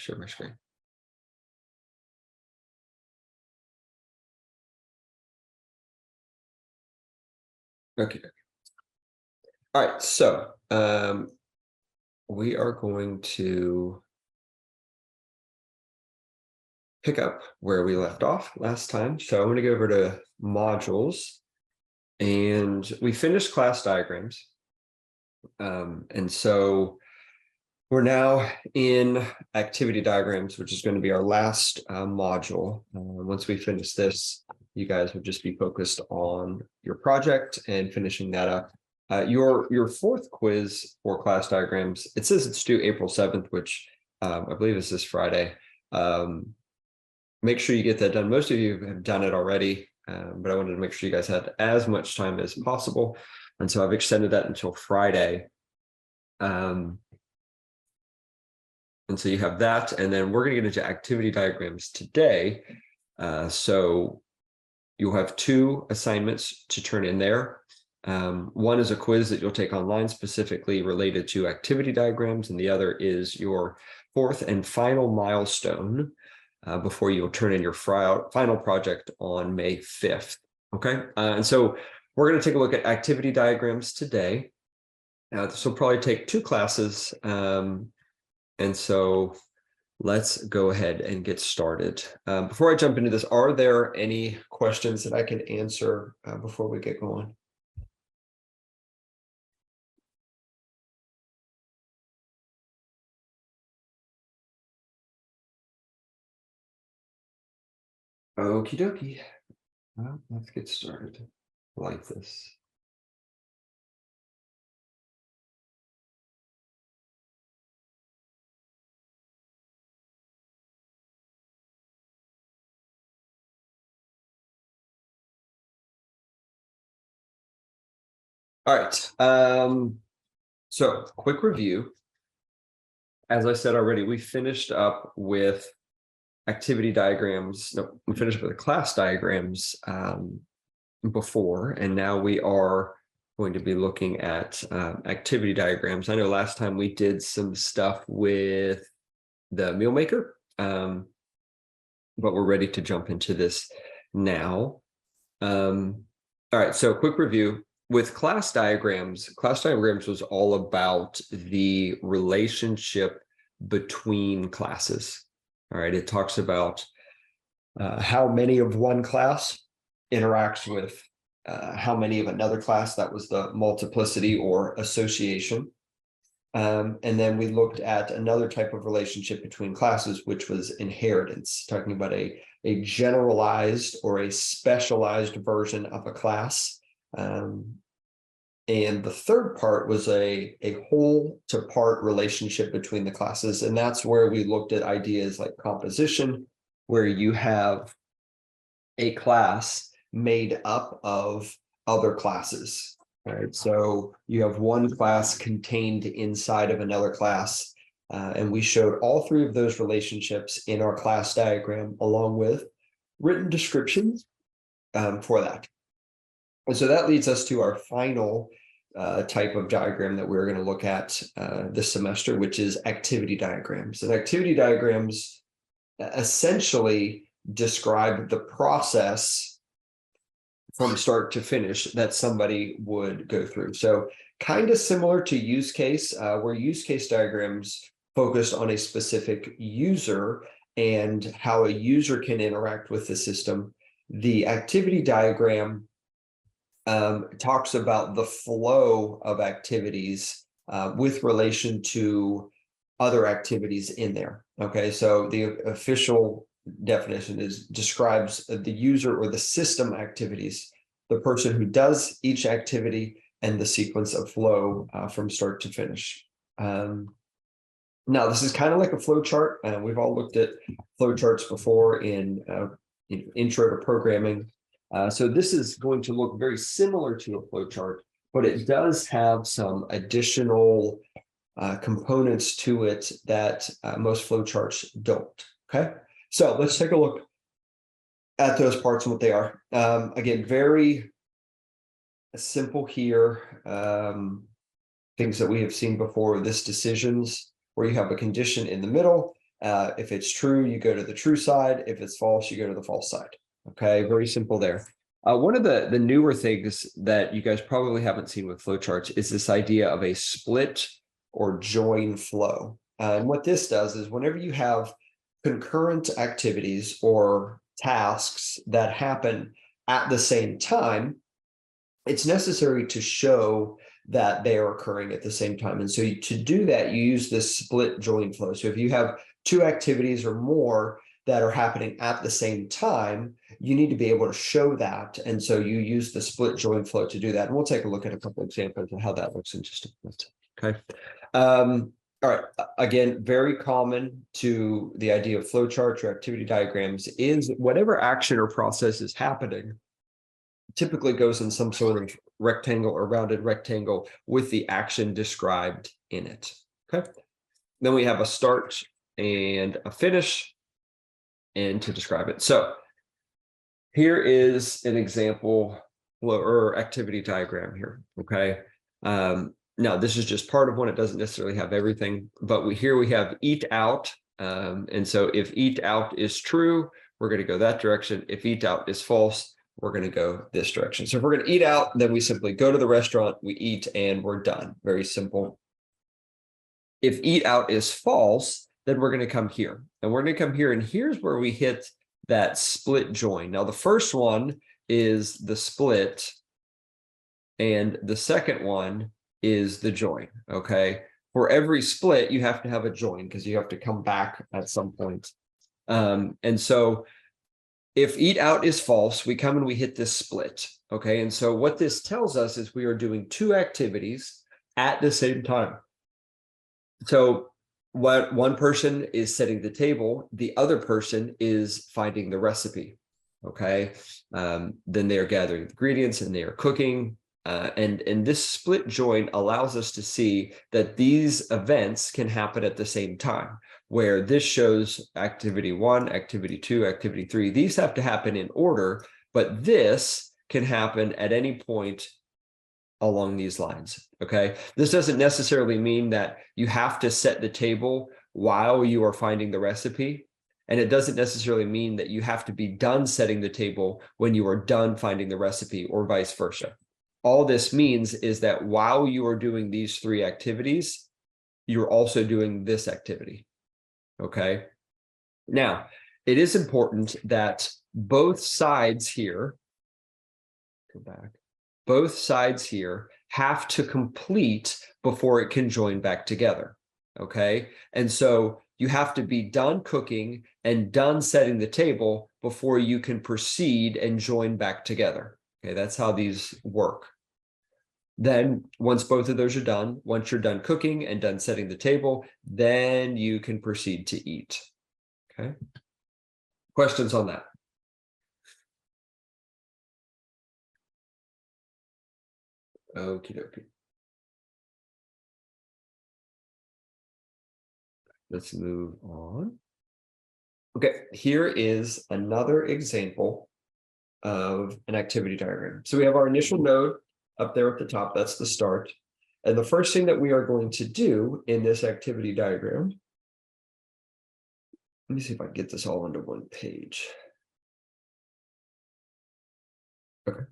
share my screen. Okay. All right, so we are going to pick up where we left off last time. So I'm going to go over to modules, and we finished class diagrams. And so we're now in activity diagrams, which is going to be our last module. Once we finish this, you guys will just be focused on your project and finishing that up. Your fourth quiz for class diagrams, it says it's due April 7th, which I believe is this Friday. Make sure you get that done. Most of you have done it already, but I wanted to make sure you guys had as much time as possible. And so I've extended that until Friday. And so you have that, and then we're going to get into activity diagrams today. So you'll have 2 assignments to turn in there. One is a quiz that you'll take online specifically related to activity diagrams, and the other is your 4th and final milestone before you'll turn in your final project on May 5th. Okay, and so we're going to take a look at activity diagrams today. This will probably take 2 classes. And so let's go ahead and get started. Before I jump into this, are there any questions that I can answer before we get going? Okie dokie. Well, let's get started like this. All right. So quick review. As I said already, we finished up with activity diagrams. No, we finished with the class diagrams before, and now we are going to be looking at activity diagrams. I know last time we did some stuff with the meal maker, but we're ready to jump into this now. All right, so quick review. With class diagrams was all about the relationship between classes. All right, it talks about how many of one class interacts with how many of another class. That was the multiplicity or association. And then we looked at another type of relationship between classes, which was inheritance, talking about a generalized or a specialized version of a class. And the third part was a whole to part relationship between the classes. And that's where we looked at ideas like composition, where you have a class made up of other classes. Right, so you have one class contained inside of another class, and we showed all 3 of those relationships in our class diagram, along with written descriptions for that. And so that leads us to our final type of diagram that we're going to look at this semester, which is activity diagrams. And activity diagrams essentially describe the process from start to finish that somebody would go through. So kind of similar to use case, where use case diagrams focused on a specific user and how a user can interact with the system. The activity diagram talks about the flow of activities with relation to other activities in there. Okay, so the official definition describes the user or the system activities, the person who does each activity, and the sequence of flow from start to finish. Now, this is kind of like a flow chart. We've all looked at flow charts before in intro to programming. So this is going to look very similar to a flow chart, but it does have some additional components to it that most flow charts don't. Okay, so let's take a look at those parts and what they are. Again, very simple here. Things that we have seen before, this decisions, where you have a condition in the middle, If it's true, you go to the true side. If it's false, you go to the false side. Okay, very simple there. One of the newer things that you guys probably haven't seen with flowcharts is this idea of a split or join flow. And what this does is whenever you have concurrent activities or tasks that happen at the same time, it's necessary to show that they are occurring at the same time. And so to do that, you use this split join flow. So if you have two activities or more that are happening at the same time, you need to be able to show that. And so you use the split join flow to do that. And we'll take a look at a couple of examples of how that looks in just a minute. Okay. All right. Again, very common to the idea of flowcharts or activity diagrams is whatever action or process is happening typically goes in some sort of rectangle or rounded rectangle with the action described in it. Okay. Then we have a start and a finish and to describe it. So here is an example or activity diagram here. Okay. Now this is just part of one. It doesn't necessarily have everything, but here we have eat out. And so if eat out is true, we're going to go that direction. If eat out is false, we're going to go this direction. So if we're going to eat out, then we simply go to the restaurant, we eat, and we're done. Very simple. If eat out is false, then we're going to come here. And we're going to come here, and here's where we hit that split join. Now, the first one is the split, and the second one is the join, okay? For every split, you have to have a join because you have to come back at some point. And so if eat out is false, we come and we hit this split, okay? And so what this tells us is we are doing two activities at the same time. So what one person is setting the table, the other person is finding the recipe, okay? Then they are gathering ingredients and they are cooking. And this split join allows us to see that these events can happen at the same time, where this shows activity 1, activity 2, activity 3. These have to happen in order, but this can happen at any point along these lines, okay? This doesn't necessarily mean that you have to set the table while you are finding the recipe. And it doesn't necessarily mean that you have to be done setting the table when you are done finding the recipe or vice versa. All this means is that while you are doing these three activities, you're also doing this activity, okay? Now, it is important that both sides here, go back, both sides here have to complete before it can join back together, okay? And so you have to be done cooking and done setting the table before you can proceed and join back together. Okay, that's how these work. Then once both of those are done, once you're done cooking and done setting the table, then you can proceed to eat. Okay. Questions on that? Okie dokie. Let's move on. Okay, here is another example of an activity diagram. So we have our initial node up there at the top, that's the start. And the first thing that we are going to do in this activity diagram, let me see if I can get this all into one page. Okay.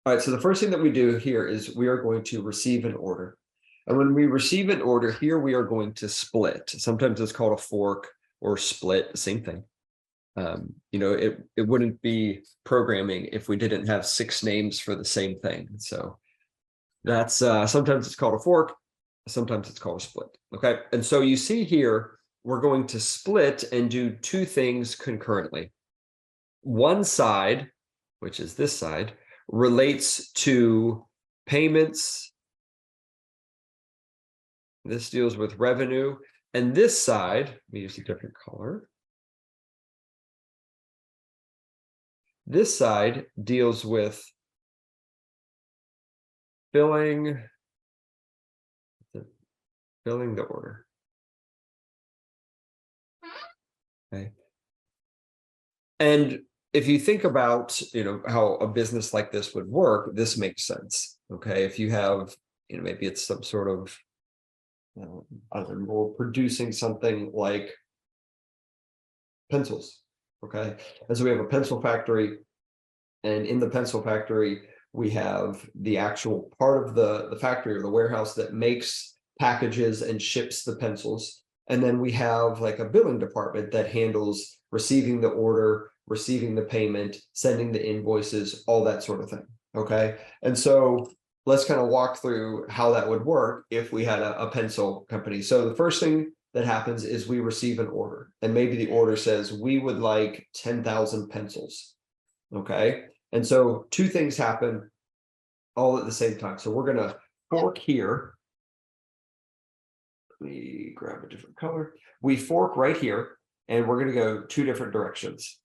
All right, so the first thing that we do here is we are going to receive an order. And when we receive an order here, we are going to split. Sometimes it's called a fork or split, same thing. You know, it wouldn't be programming if we didn't have 6 names for the same thing. So that's sometimes it's called a fork, sometimes it's called a split. Okay, and so you see here, we're going to split and do 2 things concurrently. One side, which is this side, relates to payments. This deals with revenue. And this side, let me use a different color. This side deals with filling the order. Okay. And if you think about, you know, how a business like this would work, this makes sense. Okay. If you have maybe it's some sort of, I don't know, we're producing something like pencils. Okay. And so we have a pencil factory, and in the pencil factory, we have the actual part of the factory or the warehouse that makes packages and ships the pencils. And then we have like a billing department that handles receiving the order, receiving the payment, sending the invoices, all that sort of thing. Okay. And so let's kind of walk through how that would work if we had a pencil company. So the first thing that happens is we receive an order, and maybe the order says we would like 10,000 pencils. Okay. And so two things happen all at the same time. So we're going to fork here. Let me grab a different color. We fork right here, and we're going to go two different directions.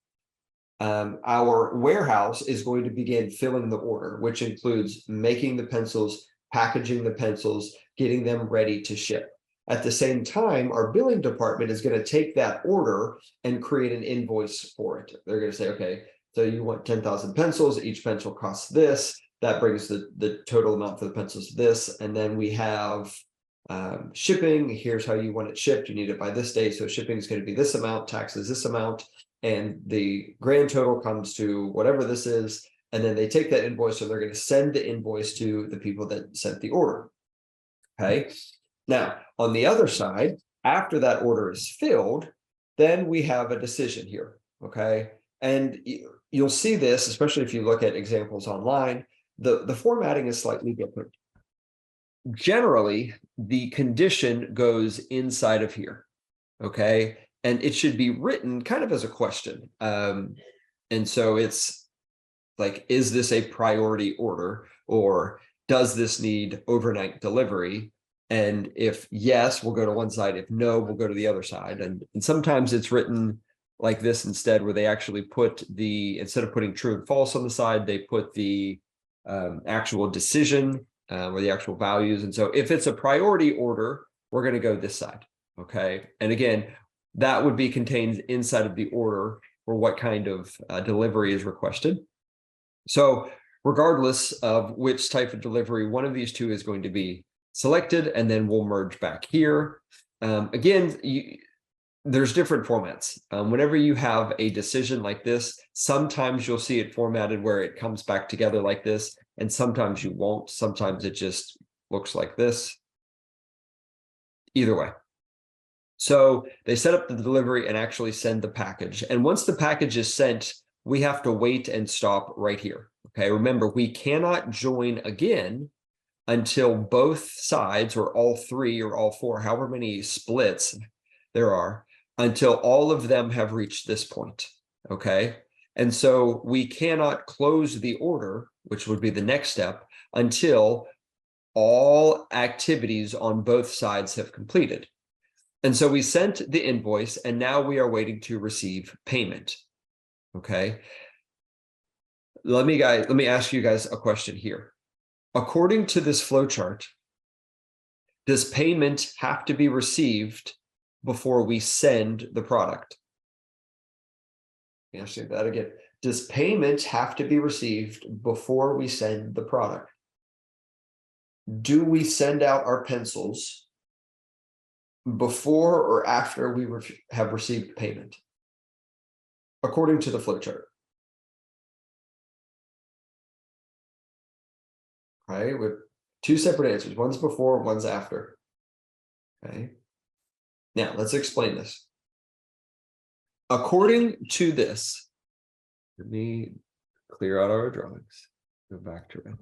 Our warehouse is going to begin filling the order, which includes making the pencils, packaging the pencils, getting them ready to ship. At the same time, our billing department is going to take that order and create an invoice for it. They're going to say, okay, so you want 10,000 pencils, each pencil costs this. That brings the total amount for the pencils this. And then we have shipping. Here's how you want it shipped. You need it by this day. So shipping is going to be this amount, taxes this amount. And the grand total comes to whatever this is. And then they take that invoice, and they're going to send the invoice to the people that sent the order. Okay. Now, on the other side, after that order is filled, then we have a decision here. Okay. And you'll see this, especially if you look at examples online, the formatting is slightly different. Generally, the condition goes inside of here. Okay. And it should be written kind of as a question. And so it's like, is this a priority order, or does this need overnight delivery? And if yes, we'll go to one side. If no, we'll go to the other side. And sometimes it's written like this instead, where they actually put instead of putting true and false on the side, they put the actual decision or the actual values. And so if it's a priority order, we're going to go this side. Okay. And again, that would be contained inside of the order for what kind of delivery is requested. So regardless of which type of delivery, one of these two is going to be selected, and then we'll merge back here. Again, there's different formats. Whenever you have a decision like this, sometimes you'll see it formatted where it comes back together like this, and sometimes you won't. Sometimes it just looks like this. Either way. So they set up the delivery and actually send the package. And once the package is sent, we have to wait and stop right here. Okay, remember, we cannot join again until both sides, or all three or all four, however many splits there are, until all of them have reached this point. Okay. And so we cannot close the order, which would be the next step, until all activities on both sides have completed. And so we sent the invoice, and now we are waiting to receive payment. Okay. Let me ask you guys a question here. According to this flowchart, does payment have to be received before we send the product? Let me ask you that again. Does payment have to be received before we send the product? Do we send out our pencils before or after we have received payment? According to the flowchart. Okay, with two separate answers. One's before, one's after. Okay. Now let's explain this. According to this, let me clear out our drawings. Go back to it.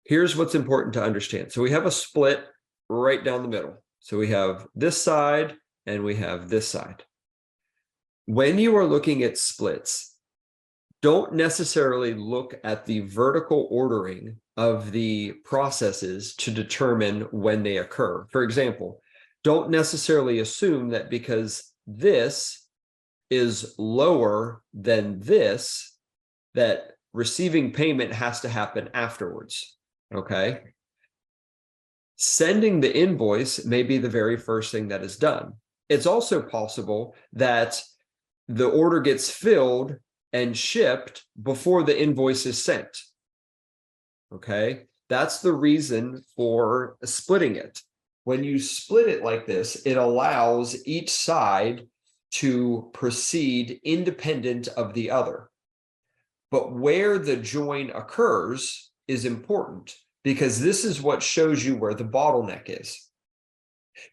Here's what's important to understand. So we have a split right down the middle. So we have this side and we have this side. When you are looking at splits, don't necessarily look at the vertical ordering of the processes to determine when they occur. For example, don't necessarily assume that because this is lower than this, that receiving payment has to happen afterwards. Okay. Sending the invoice may be the very first thing that is done. It's also possible that the order gets filled and shipped before the invoice is sent. Okay. That's the reason for splitting it. When you split it like this, it allows each side to proceed independent of the other. But where the join occurs is important, because this is what shows you where the bottleneck is.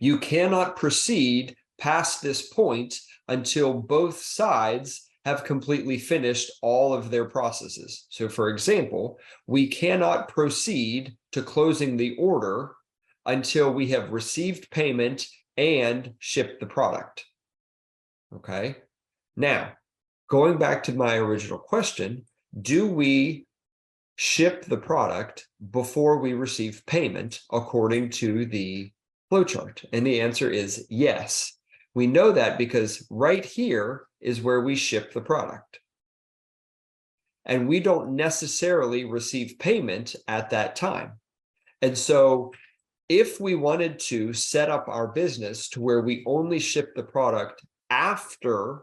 You cannot proceed past this point until both sides have completely finished all of their processes. So for example, we cannot proceed to closing the order until we have received payment and shipped the product. Okay. Now, going back to my original question, do we ship the product before we receive payment according to the flowchart? And the answer is yes. We know that because right here is where we ship the product. And we don't necessarily receive payment at that time. And so if we wanted to set up our business to where we only ship the product after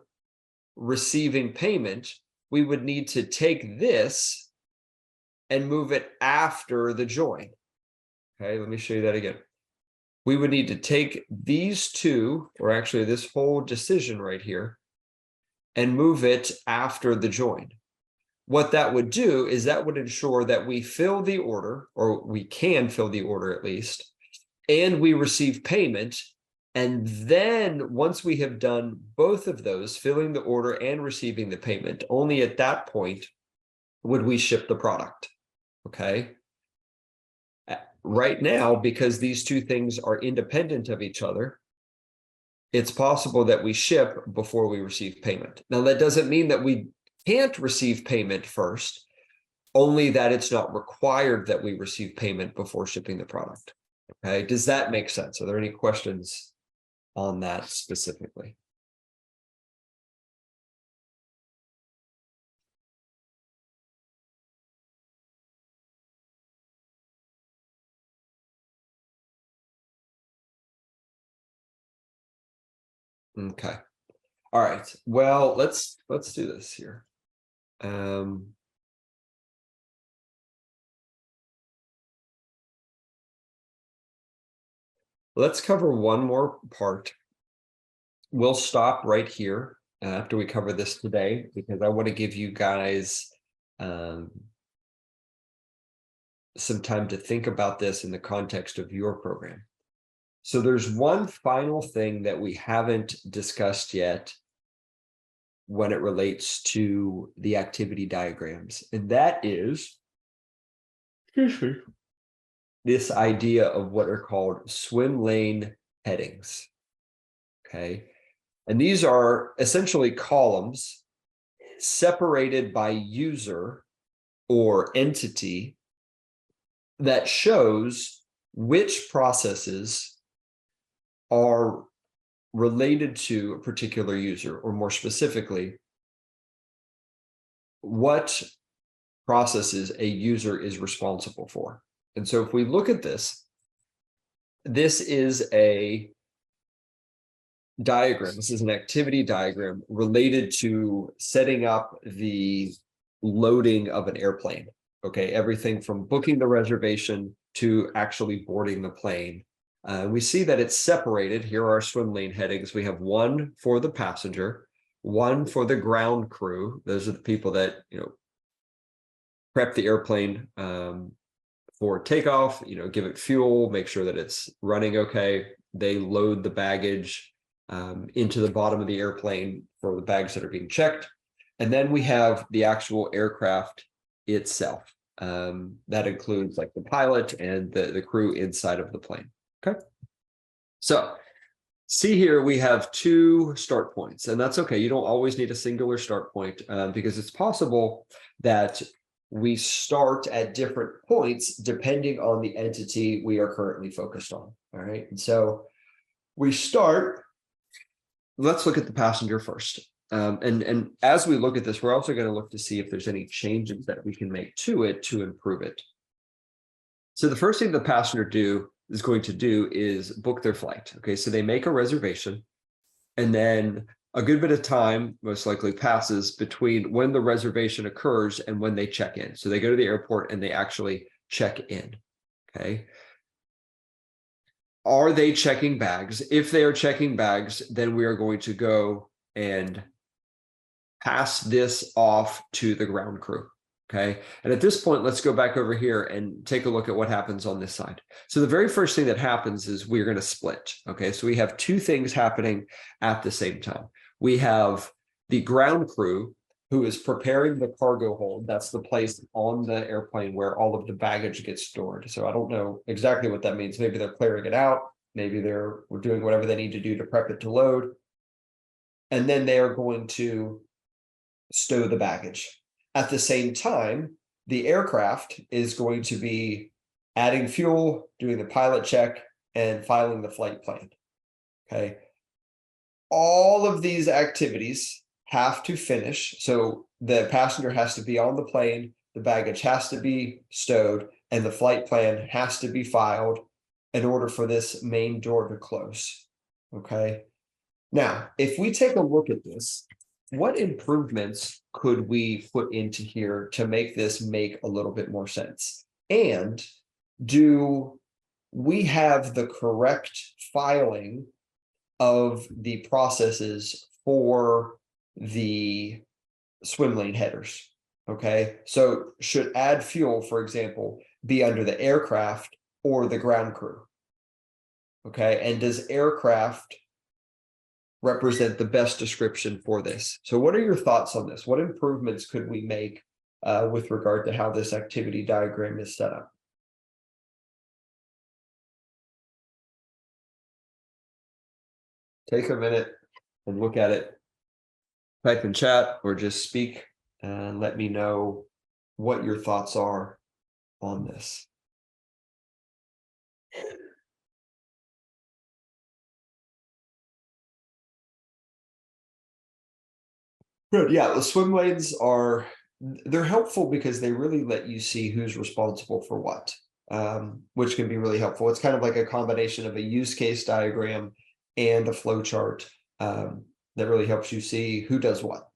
receiving payment, we would need to take this and move it after the join. Okay, let me show you that again. We would need to take these two, or actually this whole decision right here, and move it after the join. What that would do is that would ensure that we fill the order, or we can fill the order at least, and we receive payment. And then once we have done both of those, filling the order and receiving the payment, only at that point would we ship the product. Okay. Right now, because these two things are independent of each other, it's possible that we ship before we receive payment. Now, that doesn't mean that we can't receive payment first, only that it's not required that we receive payment before shipping the product. Okay, does that make sense? Are there any questions on that specifically? Okay. All right. Well, let's do this here. Let's cover one more part. We'll stop right here after we cover this today, because I want to give you guys some time to think about this in the context of your program. So there's one final thing that we haven't discussed yet when it relates to the activity diagrams, and that is this idea of what are called swim lane headings. Okay, and these are essentially columns separated by user or entity that shows which processes are related to a particular user, or more specifically, what processes a user is responsible for. And so if we look at this, this is a diagram. This is an activity diagram related to setting up the loading of an airplane. Okay, everything from booking the reservation to actually boarding the plane. We see that it's separated. Here are our swim lane headings. We have one for the passenger, one for the ground crew. Those are the people that, prep the airplane for takeoff, give it fuel, make sure that it's running okay. They load the baggage into the bottom of the airplane for the bags that are being checked. And then we have the actual aircraft itself. That includes like the pilot and the crew inside of the plane. Okay. So see here, we have two start points, and that's okay. You don't always need a singular start point because it's possible that we start at different points depending on the entity we are currently focused on. All right. And so we start, let's look at the passenger first. And as we look at this, we're also going to look to see if there's any changes that we can make to it to improve it. So the first thing the passenger is going to do is book their flight. Okay, so they make a reservation, and then a good bit of time most likely passes between when the reservation occurs and when they check in. So they go to the airport and they actually check in. Okay. Are they checking bags? If they are checking bags, then we are going to go and pass this off to the ground crew. Okay. And at this point, let's go back over here and take a look at what happens on this side. So the very first thing that happens is we're going to split. Okay. So we have two things happening at the same time. We have the ground crew who is preparing the cargo hold. That's the place on the airplane where all of the baggage gets stored. So I don't know exactly what that means. Maybe they're clearing it out. Maybe they're doing whatever they need to do to prep it to load. And then they are going to stow the baggage. At the same time, the aircraft is going to be adding fuel, doing the pilot check, and filing the flight plan. Okay. All of these activities have to finish. So the passenger has to be on the plane, the baggage has to be stowed, and the flight plan has to be filed in order for this main door to close. Okay. Now, if we take a look at this, what improvements could we put into here to make this make a little bit more sense? And do we have the correct filing of the processes for the swim lane headers? Okay, so should add fuel, for example, be under the aircraft or the ground crew? Okay, and does aircraft represent the best description for this? So what are your thoughts on this? What improvements could we make with regard to how this activity diagram is set up? Take a minute and look at it. Type in chat or just speak and let me know what your thoughts are on this. Good. Yeah, the swim lanes are, they're helpful because they really let you see who's responsible for what, which can be really helpful. It's kind of like a combination of a use case diagram and a flow chart that really helps you see who does what.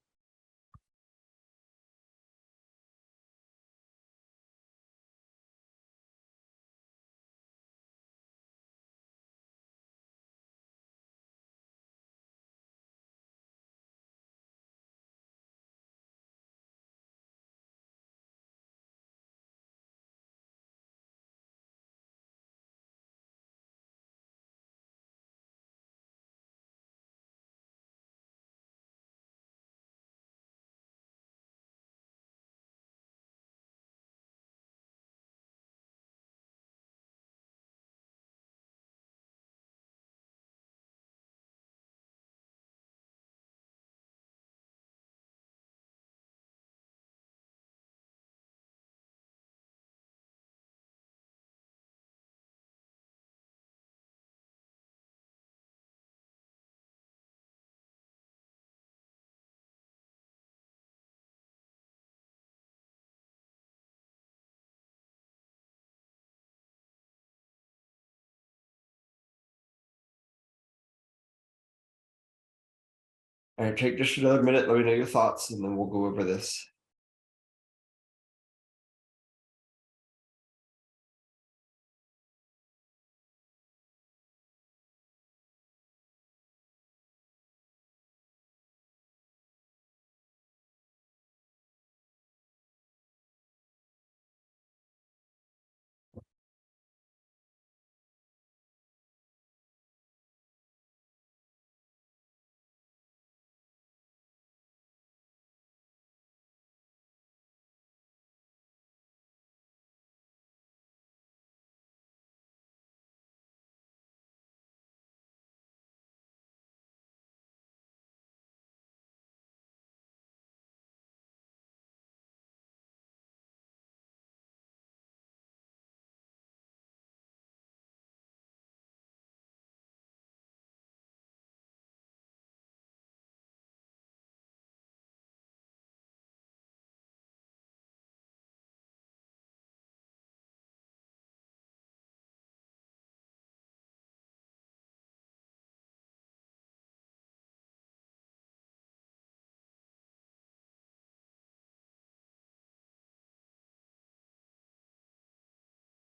All right, take just another minute. Let me know your thoughts, and then we'll go over this.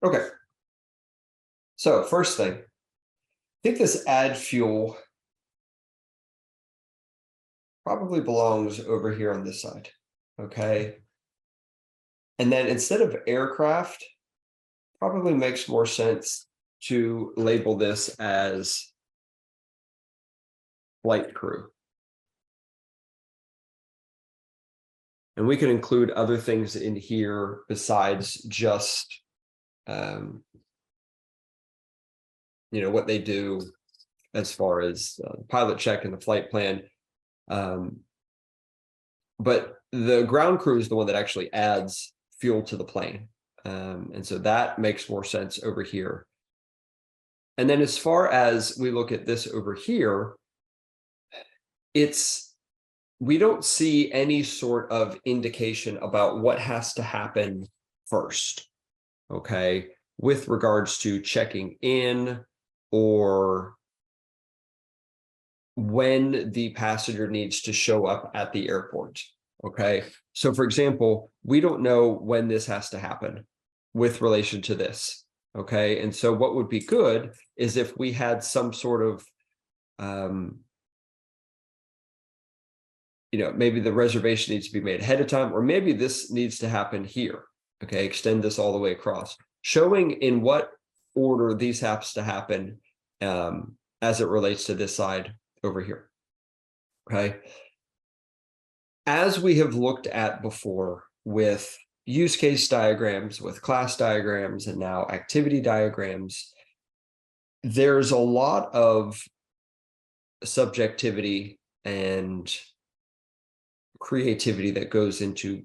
Okay. So first thing, I think this add fuel probably belongs over here on this side, okay? And then instead of aircraft, probably makes more sense to label this as flight crew. And we can include other things in here besides just, what they do as far as pilot check and the flight plan. But the ground crew is the one that actually adds fuel to the plane. And so that makes more sense over here. And then as far as we look at this over here, we don't see any sort of indication about what has to happen first, okay, with regards to checking in or when the passenger needs to show up at the airport, okay? So for example, we don't know when this has to happen with relation to this, okay? And so what would be good is if we had some sort of, maybe the reservation needs to be made ahead of time, or maybe this needs to happen here, okay? Extend this all the way across, showing in what order these has to happen as it relates to this side over here, okay? As we have looked at before with use case diagrams, with class diagrams, and now activity diagrams, there's a lot of subjectivity and creativity that goes into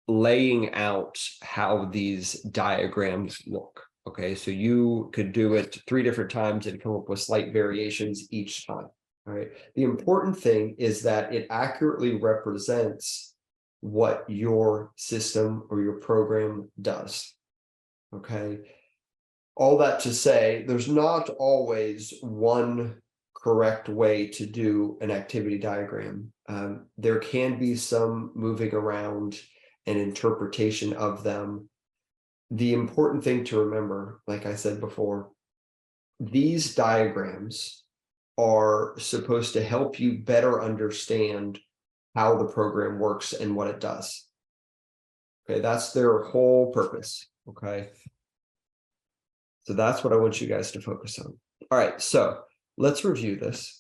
laying out how these diagrams look. Okay, so you could do it 3 different times and come up with slight variations each time. All right. The important thing is that it accurately represents what your system or your program does. Okay. All that to say, there's not always one correct way to do an activity diagram. There can be some moving around and interpretation of them. The important thing to remember, like I said before, these diagrams are supposed to help you better understand how the program works and what it does. Okay, that's their whole purpose. Okay. So that's what I want you guys to focus on. All right, so let's review this.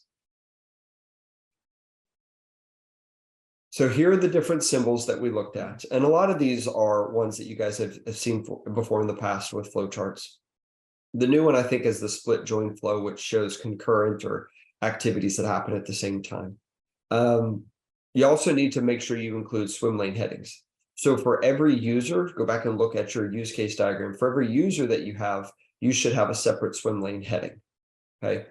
So here are the different symbols that we looked at. And a lot of these are ones that you guys have seen before in the past with flowcharts. The new one, I think, is the split join flow, which shows concurrent or activities that happen at the same time. You also need to make sure you include swim lane headings. So for every user, go back and look at your use case diagram. For every user that you have, you should have a separate swim lane heading. Okay.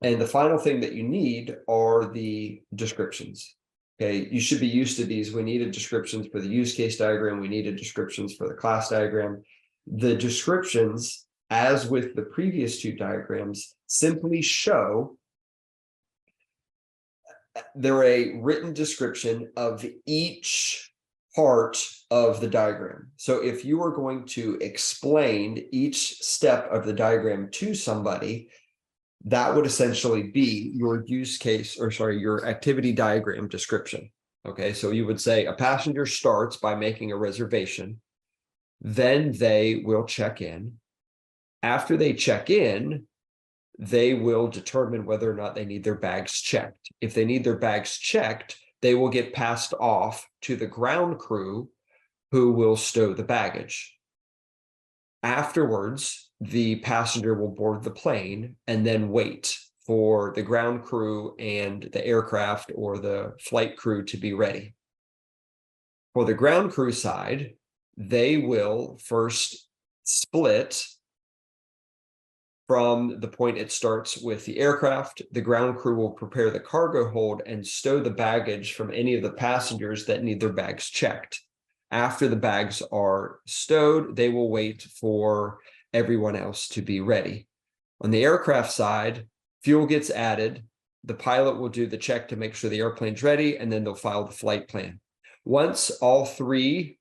And the final thing that you need are the descriptions. Okay, you should be used to these. We needed descriptions for the use case diagram. We needed descriptions for the class diagram. The descriptions, as with the previous 2 diagrams, simply show they're a written description of each part of the diagram. So if you are going to explain each step of the diagram to somebody, that would essentially be your use case, or sorry, your activity diagram description. Okay, so you would say a passenger starts by making a reservation. Then they will check in. After they check in, they will determine whether or not they need their bags checked. If they need their bags checked, they will get passed off to the ground crew who will stow the baggage. Afterwards, the passenger will board the plane and then wait for the ground crew and the aircraft or the flight crew to be ready. For the ground crew side, they will first split from the point it starts with the aircraft. The ground crew will prepare the cargo hold and stow the baggage from any of the passengers that need their bags checked. After the bags are stowed, they will wait for everyone else to be ready. On the aircraft side, fuel gets added. The pilot will do the check to make sure the airplane's ready, and then they'll file the flight plan. Once all 3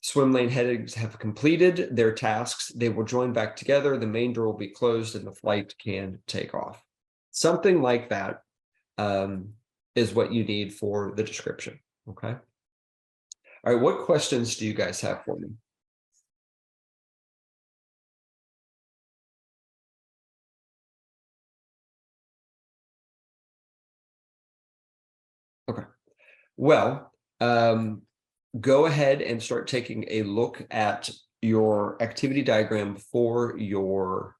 swim lane headings have completed their tasks, they will join back together, the main door will be closed, and the flight can take off. Something like that is what you need for the description, okay? All right, what questions do you guys have for me? Okay, well, go ahead and start taking a look at your activity diagram for your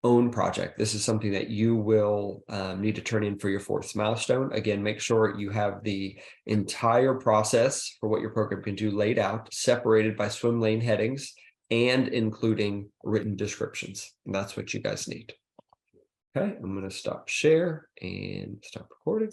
own project. This is something that you will need to turn in for your 4th milestone. Again, make sure you have the entire process for what your program can do laid out, separated by swim lane headings, and including written descriptions. And that's what you guys need. Okay, I'm going to stop share and stop recording.